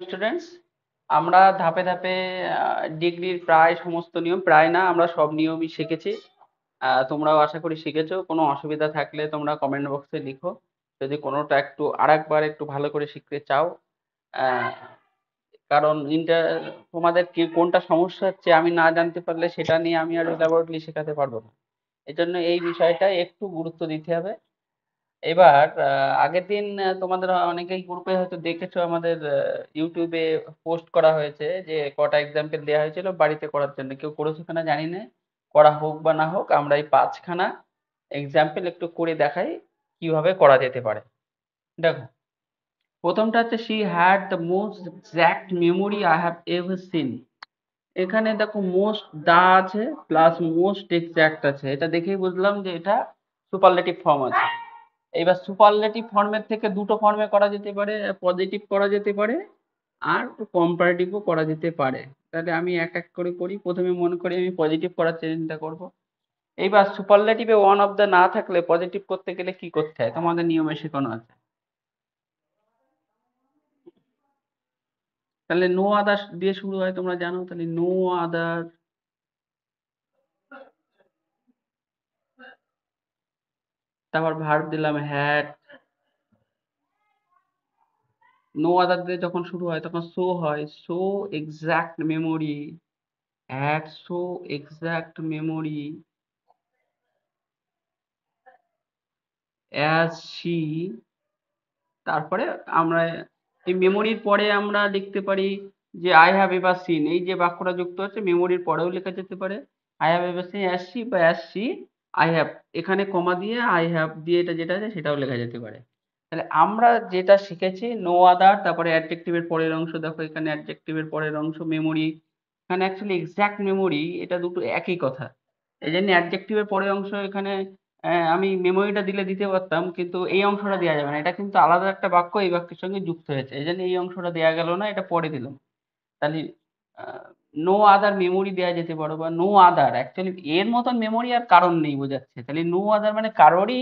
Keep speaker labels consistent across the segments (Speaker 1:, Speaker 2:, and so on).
Speaker 1: Students, আমরা ধাপে ধাপে ডিগ্রির প্রায় সমস্ত নিয়ম, প্রায় না আমরা সব নিয়মই শিখেছি। তোমরাও আশা করি শিখেছো। কোনো অসুবিধা থাকলে তোমরা কমেন্ট বক্সে লিখো, যদি কোনোটা একটু আরেকবার একটু ভালো করে শিখতে চাও। আহ, কারণ তোমাদের কি কোনটা সমস্যা হচ্ছে আমি না জানতে পারলে সেটা নিয়ে আমি আর ল্যাবরেটরি শেখাতে পারবো না। এজন্য এই বিষয়টা একটু গুরুত্ব দিতে হবে। এবার আগের দিন তোমাদের অনেকেই গ্রুপে হয়তো দেখেছো, আমাদের ইউটিউবে পোস্ট করা হয়েছে যে কটা এক্সাম্পল দেওয়া হয়েছিল বাড়িতে করার জন্য। কেউ করেছো কিনা জানি না, করা হোক বা না হোক আমরা এই 5খানা এক্সাম্পল একটু করে দেখাই কিভাবে করা যেতে পারে। দেখো, প্রথমটা হচ্ছে she had the most exact memory I have ever seen. এখানে দেখো মোস্ট দা আছে প্লাস মোস্ট এক্সাক্ট আছে, এটা দেখেই বুঝলাম যে এটা সুপারলেটিভ ফর্ম আছে। এবার সুপারলেটিভ ফর্মের থেকে দুটো ফর্মে করা যেতে পারে, পজিটিভ করা যেতে পারে আর কম্পারেটিভও করা যেতে পারে। তাহলে আমি এক এক করে করি। প্রথমে মনে করি আমি পজিটিভ করার চিন্তা করব। এইবার সুপারলেটিভে ওয়ান অফ দ্য না থাকলে পজিটিভ করতে গেলে কি করতে হয় তোমাদের নিয়মে শেখানো আছে। তাহলে নো আদার দিয়ে শুরু হয় তোমরা জানো, তাহলে নো আদার, তারপর ভার্ব দিলাম হ্যাড। নো আদার দিয়ে যখন শুরু হয় তখন সো হয়, so exact memory, had so exact memory as she. তারপরে আমরা এই মেমোরির পরে আমরা লিখতে পারি যে আই হ্যাভ এভার সিন, এই যে বাক্যটা যুক্ত হচ্ছে মেমোরির পরেও লেখা যেতে পারে I have ever seen as she বা অ্যাজ শি আই হ্যাভ, এখানে কমা দিয়ে আই হ্যাভ দিয়ে এটা যেটা আছে সেটাও লেখা যেতে পারে। তাহলে আমরা যেটা শিখেছি নো আদার, তারপরে অ্যাডজেক্টিভের পরের অংশ, দেখো এখানে অ্যাডজেক্টিভের পরের অংশ মেমোরি, এখানে অ্যাকচুয়ালি এক্সাক্ট মেমোরি এটা দুটো একই কথা। এই জন্য অ্যাডজেক্টিভের পরের অংশ এখানে আমি মেমোরিটা দিলে দিতে পারতাম, কিন্তু এই অংশটা দেওয়া যাবে না, এটা কিন্তু আলাদা একটা বাক্য এই বাক্যের সঙ্গে যুক্ত হয়েছে, এই জন্য এই অংশটা দেওয়া গেল না, এটা পরে দিলাম। তাহলে নো আদার মেমোরি দেওয়া যেতে পারো, বা নো আদার অ্যাকচুয়ালি এর মতন মেমোরি আর কারণ নেই বোঝাচ্ছে। তাহলে নো আদার মানে কারোরই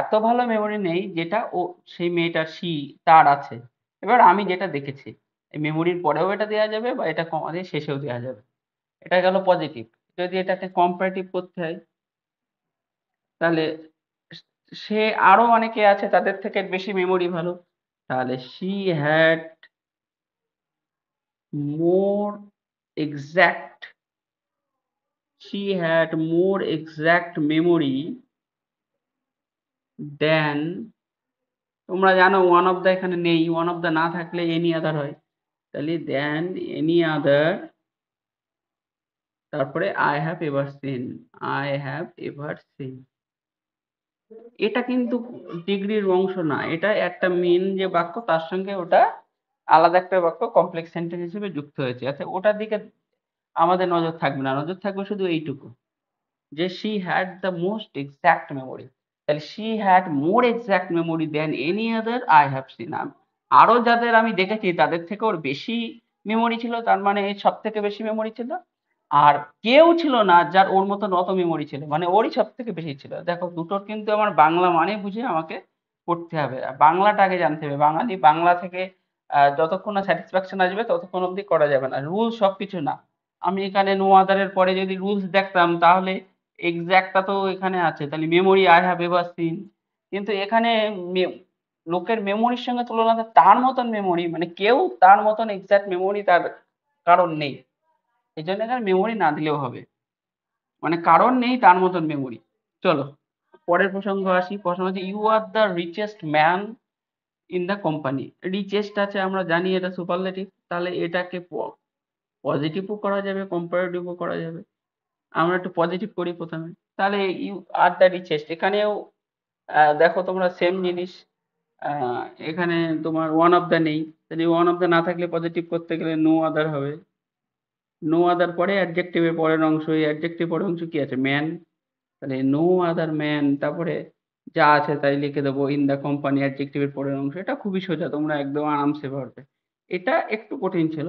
Speaker 1: এত ভালো মেমোরি নেই যেটা ও সেই মেয়েটার তার আছে। এবার আমি যেটা দেখেছি এই মেমোরির পরেও এটা দেওয়া যাবে বা এটা কমা দিয়ে শেষেও দেওয়া যাবে। এটা গেল পজিটিভ। যদি এটাকে কম্পারেটিভ করতে হয় তাহলে সে আরো অনেকে আছে তাদের থেকে বেশি মেমোরি ভালো। তাহলে she had more exact, she had more exact memory than, তোমরা জানো ওয়ান অফ দা এখানে নেই, ওয়ান অফ দা না থাকলে এনি আদার হয়। তাহলে দেন এনি আদার, তারপরে I have ever seen, I have ever seen. এটা কিন্তু ডিগ্রির অংশ না, এটা একটা মেন যে বাক্য তার সঙ্গে ওটা আলাদা একটা বাক্য কমপ্লেক্স সেন্টেন্স হিসেবে যুক্ত হয়েছে। আচ্ছা, ওটার দিকে আমাদের নজর থাকবে না, নজর থাকবে শুধু এইটুকু যে she had the most exact memory. তাহলে she had more exact memory than any other I have seen. আরো যাদের আমি দেখেছি তাদের থেকে ওর বেশি মেমোরি ছিল, তার মানে সব থেকে বেশি মেমোরি ছিল। আর কেউ ছিল না যার ওর মতন অত মেমোরি ছিল, মানে ওরই সব থেকে বেশি ছিল। দেখো দুটোর কিন্তু আমার বাংলা মানে বুঝে আমাকে পড়তে হবে, আর বাংলাটা আগে জানতে হবে। বাঙালি বাংলা থেকে যতক্ষণ না স্যাটিসফ্যাকশন আসবে ততক্ষণ অবধি করা যাবে না। রুল সবকিছু না। আমি এখানে নো আদারের পরে যদি রুলস দেখতাম তাহলে এক্সাক্টটা তো এখানে আছে, তাহলে memory I have ever seen. কিন্তু এখানে লোকের মেমোরির সঙ্গে তুলনাতে তার মতন মেমোরি, মানে কেউ তার মতন এক্সাক্ট মেমোরি তার কারণ নেই। এই জন্য এখানে মেমোরি না দিলেও হবে, মানে কারণ নেই তার মতন মেমোরি। চলো পরের প্রসঙ্গ আসি। প্রশ্ন হচ্ছে you are the richest man in the company. Richest আছে আমরা জানি এটা সুপারলেটিভ, তাহলে এটাকে পজিটিভও করা যাবে কম্পারেটিভও করা যাবে। আমরা একটু পজিটিভ করি প্রথমে। তাহলে ইউ আর দ্য রিচেস্ট, এখানেও দেখো তোমরা সেম জিনিস। আহ, এখানে তোমার ওয়ান অফ দ্য নেই, তাহলে ওয়ান অফ দ্য না থাকলে পজিটিভ করতে গেলে নো আদার হবে। নো আদার পরে অ্যাডজেক্টিভের পরের অংশ, এই অ্যাডজেক্টিভ পরের অংশ কি আছে ম্যান, তাহলে নো আদার ম্যান, তারপরে যা আছে তাই লিখে দেবো ইন দ্য কোম্পানি অ্যাডজেক্টিভের পরের অংশ। এটা খুবই সোজা, তোমরা একদম আরামসে পারবে। এটা একটু কঠিন ছিল।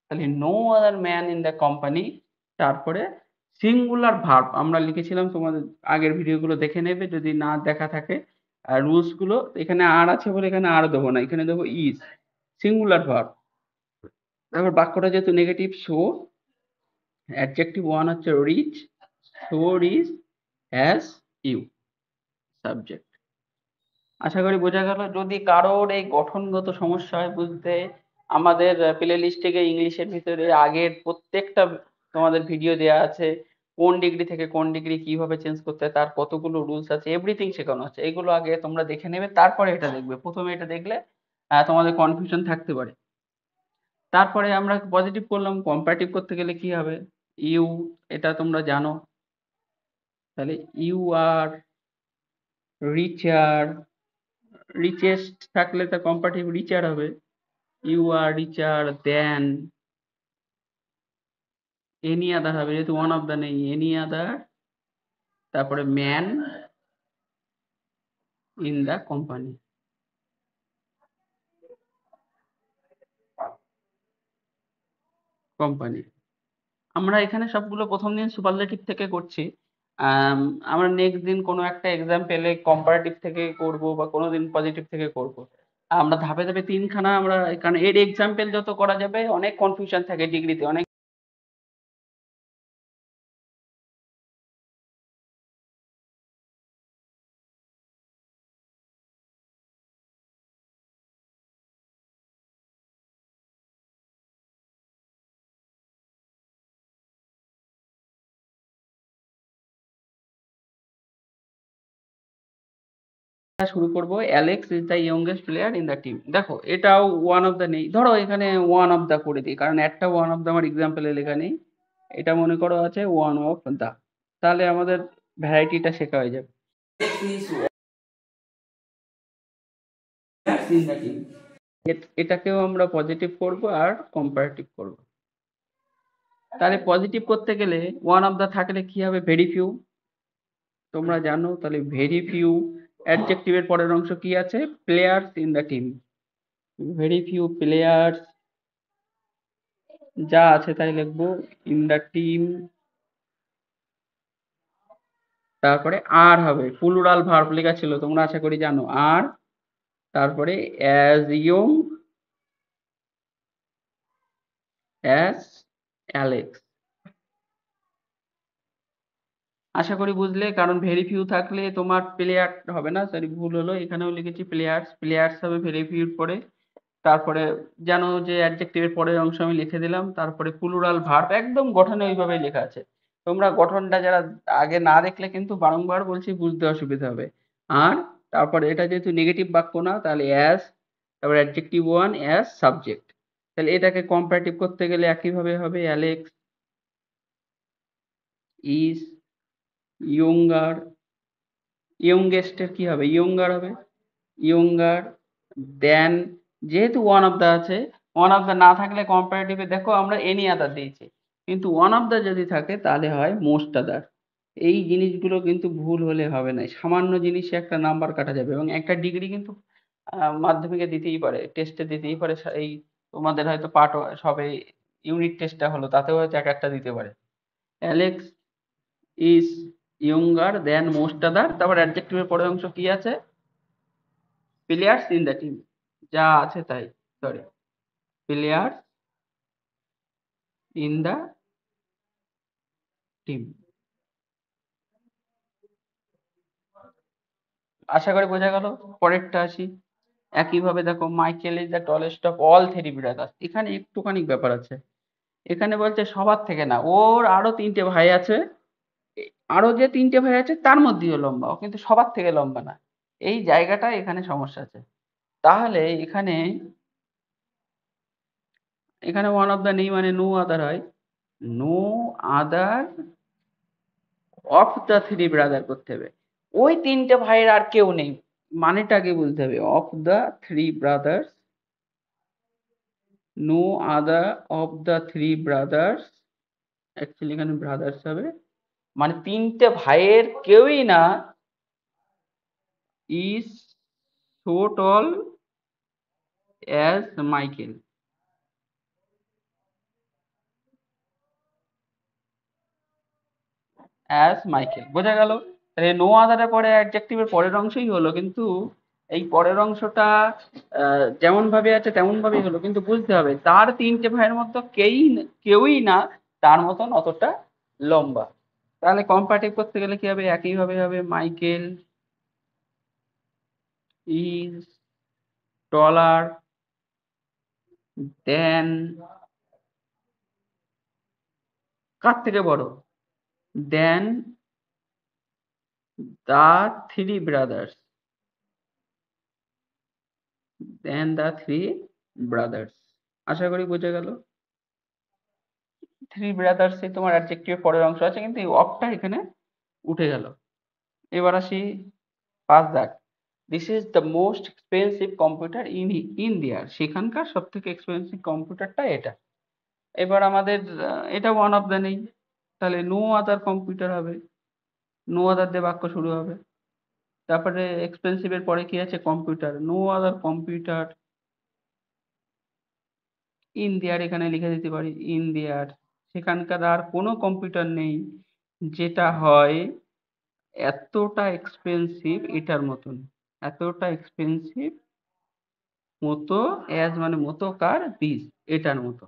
Speaker 1: তাহলে no other man in the company, তারপরে সিঙ্গুলার ভার্ব আমরা লিখেছিলাম, তোমাদের আগের ভিডিওগুলো দেখে নেবে যদি না দেখা থাকে। আর রুলস গুলো এখানে আর আছে বলে এখানে আর দেবো না, এখানে দেবো ইজ, সিঙ্গুলার ভার্ব। তারপর বাক্যটা যেহেতু নেগেটিভ, সো অ্যাডজেক্টিভ ওয়ান হচ্ছে rich, so rich has you subject. আশা করি বোঝা গেল। যদি কারোর এই গঠনগত সমস্যা হয় বুঝতে, আমাদের প্লে লিস্টে গিয়ে ইংলিশের ভিতরে আগের প্রত্যেকটা তোমাদের ভিডিও দেওয়া আছে। কোন ডিগ্রি থেকে কোন ডিগ্রি কিভাবে চেঞ্জ করতে হয়, তার কতগুলো রুলস আছে, এভরিথিং শেখানো আছে। এগুলো আগে তোমরা দেখে নেবে, তারপরে এটা দেখবে। প্রথমে এটা দেখলে তোমাদের কনফিউশন থাকতে পারে। তারপরে আমরা পজিটিভ করলাম, কম্পারেটিভ করতে গেলে কি হবে? ইউ, এটা তোমরা জানো। তাহলে ইউ আর রিচার, রিচেস্ট থাকলে তার কম্পারেটিভ রিচার হবে। ইউ আর রিচার দেন, এনি আদার হবে যেহেতু ওয়ান অফ দা নেই, এনি আদার। তারপরে man in the company, company. আমরা এখানে সবগুলো প্রথম দিন সুপারলেটিভ থেকে করছি। আম, আমরা নেক্সট দিন কোনো একটা এক্সাম্পলে কম্পারেটিভ থেকে করব, বা কোনো দিন পজিটিভ থেকে করব। আমরা ধাপে ধাপে তিনখানা আমরা এখানে এর এক্সাম্পল যত করা যাবে, অনেক কনফিউশন থাকে ডিগ্রিতে, অনেক শুরু করব। Alex is the youngest player in the team. দেখো এটাও ওয়ান অফ দ্য নেই, ধরো এখানে ওয়ান অফ দ্য করে দিই, কারণ একটা ওয়ান অফ দ্য আমার এক্সাম্পলে লেখা নেই। এটা মনে করো আছে ওয়ান অফ দ্য, তাহলে আমাদের ভ্যারাইটিটা শেখা হয়ে যাবে। এটাকেও আমরা পজিটিভ করব আর কম্পারেটিভ করব। তাহলে পজিটিভ করতে গেলে ওয়ান অফ দ্য থাকলে কি হবে? ভেরি ফিউ, তোমরা জানো। তাহলে ভেরি ফিউ, অ্যাডজেক্টিভের পরের অংশ কি আছে? Players in the team. Very few players, যা আছে তাই লিখবো, ইন দ্য টিম। তারপরে আর হবে, প্লুরাল ভার্ব লেখা ছিল, তোমরা আশা করি জানো। আর তারপরে অ্যাজ ইয়ং অ্যাজ অ্যালেক্স। আশা করি বুঝলে, কারণ ভেরি ফিউ থাকলে তোমার প্লেয়ার হবে না, সরি ভুল হলো, এখানেও লিখেছি প্লেয়ার্স, প্লেয়ার্স হবে ভেরি ফিউর পরে। তারপরে জানো যে অ্যাডজেক্টিভের পরের অংশ আমি লিখে দিলাম, তারপরে প্লুরাল ভার্ব একদম গঠনে ওইভাবেই লেখা আছে। তোমরা গঠনটা যারা আগে না দেখলে কিন্তু বারংবার বলছি, বুঝতে অসুবিধা হবে। আর তারপরে এটা যেহেতু নেগেটিভ বাক্য না, তাহলে অ্যাজ, তারপরে অ্যাডজেক্টিভ ওয়ান অ্যাজ সাবজেক্ট। তাহলে এটাকে কম্পারেটিভ করতে গেলে একইভাবে হবে, অ্যালেক্স ইজ ইয়ঙ্গার, ইয়ংগেস্টের কি হবে? ইয়ঙ্গার হবে, ইয়ঙ্গার দেন। যেহেতু ওয়ান অফ দা আছে, ওয়ান অফ দা না থাকলে কম্পারেটিভে দেখো আমরা এনি আদার দিয়েছি, কিন্তু ওয়ান অফ দা যদি থাকে তাহলে হয় মোস্ট আদার। এই জিনিসগুলো কিন্তু ভুল হলে হবে না, সামান্য জিনিসে একটা নাম্বার কাটা যাবে। এবং একটা ডিগ্রি কিন্তু মাধ্যমিকে দিতেই পারে, টেস্টে দিতেই পারে। এই তোমাদের হয়তো পার্ট সবে ইউনিট টেস্টটা হলো, তাতেও হয়তো এক একটা দিতে পারে। Alex is younger than most other, তারপর অ্যাডজেক্টিভের পরের অংশ কি আছে? প্লেয়ার্স ইন দ্য টিম, যা আছে তাই, sorry, players in the team. আশা করি বোঝা গেল। পরেরটা আসি। একইভাবে দেখো, Michael is the tallest of all three brothers. এখানে একটুখানি ব্যাপার আছে। এখানে বলছে সবার থেকে না, ওর আরো তিনটে ভাই আছে। আরো যে তিনটে ভাই আছে তার মধ্যেও লম্বা, ও কিন্তু সবার থেকে লম্বা না। এই জায়গাটা এখানে সমস্যা আছে। তাহলে এখানে, এখানে ওয়ান অফ দা নেই মানে নো আদার হয়। No other of the three brother করতে হবে। ওই তিনটে ভাইয়ের আর কেউ নেই, মানেটা আগে বুঝতে হবে। Of the three brothers, no other of the three brothers, actually এখানে ব্রাদার্স হবে, মানে তিনটে ভাইয়ের কেউই না, is so tall as Michael, as Michael. বোঝা গেল? তাহলে নো আদারের পরে অ্যাডজেক্টিভের পরের অংশই হলো, কিন্তু এই পরের অংশটা যেমন ভাবে আছে তেমন ভাবেই হলো, কিন্তু বুঝতে হবে তার তিনটে ভাইয়ের মধ্যে কেউই না তার মতন অতটা লম্বা। তাহলে কম্পারেটিভ করতে গেলে কি হবে, একই ভাবে হবে মাইকেল ইজ টলার দেন, কার থেকে বড়, than the three brothers, than the three brothers. আশা করি বোঝা গেল। থ্রি ব্রাদার্স এ তোমার অ্যাডজেক্টিভ পরের অংশ আছে, কিন্তু এই অফটা এখানে উঠে গেল। এবার আসি পাঁচ দাগ। This is the most expensive computer in ইন্ডিয়ার, সেখানকার সব থেকে এক্সপেন্সিভ কম্পিউটারটা এটা। এবার আমাদের এটা ওয়ান অফ দ্য নেই, তাহলে নো আদার কম্পিউটার হবে, নো আদার দিয়ে বাক্য শুরু হবে। তারপরে এক্সপেন্সিভ এর পরে কি আছে, computer, no other computer in there, এখানে লিখে দিতে পারি ইন দেয়ার, সেখানকার আর কোনো কম্পিউটার নেই যেটা হয় এতটা এক্সপেন্সিভ এটার মতন, এতটা এক্সপেন্সিভ মতো, অ্যাজ মানে মতো কার, দিস এটার মতো।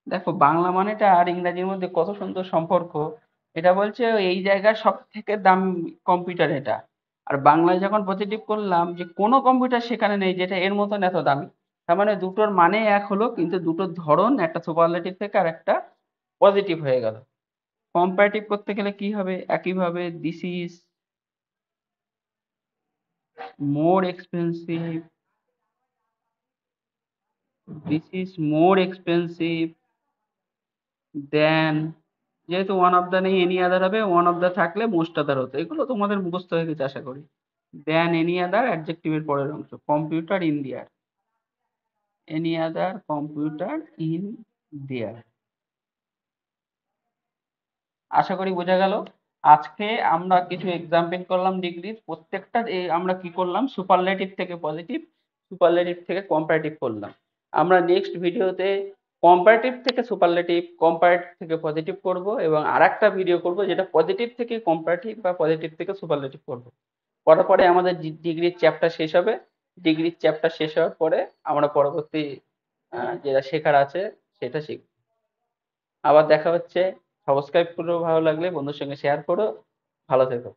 Speaker 1: দেখো বাংলা মানেটা আর ইংরাজির মধ্যে কত সুন্দর সম্পর্ক। এটা বলছে এই জায়গার সব থেকে দাম কম্পিউটার এটা, আর বাংলায় যখন পজিটিভ করলাম যে কোনো কম্পিউটার সেখানে নেই যেটা এর মতন এত দামি, তার মানে দুটোর মানে এক হলো, কিন্তু দুটোর ধরন একটা সুপারলেটিভ থেকে আর একটা পজিটিভ হয়ে গেল। কম্পারেটিভ করতে গেলে কি হবে, একইভাবে more expensive this is more expensive than, যেহেতু ওয়ান অফ দা নেই এনি আদার হবে, ওয়ান অফ দা থাকলে মোস্ট আদার হতো, এগুলো তোমাদের মুখস্থ হয়ে গেছে আশা করি। দেন এনি আদার অ্যাডজেক্টিভের পরের অংশ, computer in there, any other computer in there. আশা করি বোঝা গেল। আজকে আমরা কিছু এক্সাম্পল করলাম ডিগ্রির, প্রত্যেকটা আমরা কি করলাম, সুপারলেটিভ থেকে পজিটিভ, সুপারলেটিভ থেকে কম্পারেটিভ করলাম। আমরা নেক্সট ভিডিওতে কম্পারেটিভ থেকে সুপারলেটিভ, কম্পারেটিভ থেকে পজিটিভ করব, এবং আরেকটা ভিডিও করব যেটা পজিটিভ থেকে কম্পারেটিভ বা পজিটিভ থেকে সুপারলেটিভ করব। করার পরে আমাদের ডিগ্রির চ্যাপ্টার শেষ হবে। ডিগ্রির চ্যাপ্টার শেষ হওয়ার পরে আমরা পরবর্তী যেটা শেখার আছে সেটা শিখব। আবার দেখা হচ্ছে। সাবস্ক্রাইব করো, ভালো লাগলে বন্ধুর সঙ্গে শেয়ার করো। ভালো থেকো।